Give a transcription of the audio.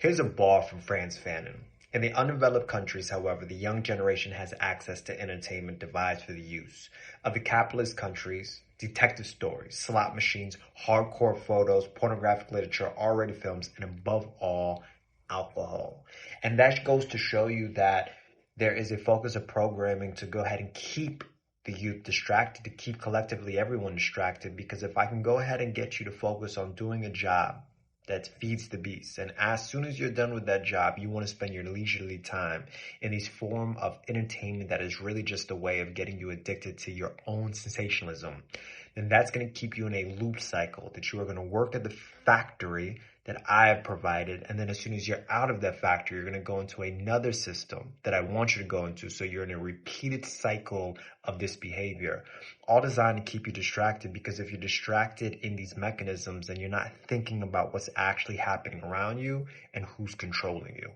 Here's a bar from Frantz Fanon. In the undeveloped countries, however, the young generation has access to entertainment devised for the use of the capitalist countries, detective stories, slot machines, hardcore photos, pornographic literature, R-rated films, and above all, alcohol. And that goes to show you that there is a focus of programming to go ahead and keep the youth distracted, to keep collectively everyone distracted, because if I can go ahead and get you to focus on doing a job that feeds the beast, and as soon as you're done with that job, you want to spend your leisurely time in these form of entertainment that is really just a way of getting you addicted to your own sensationalism, then that's going to keep you in a loop cycle that you are going to work at the factory that I have provided. And then as soon as you're out of that factory, you're going to go into another system that I want you to go into. So you're in a repeated cycle of this behavior, all designed to keep you distracted. Because if you're distracted in these mechanisms, then you're not thinking about what's actually happening around you and who's controlling you.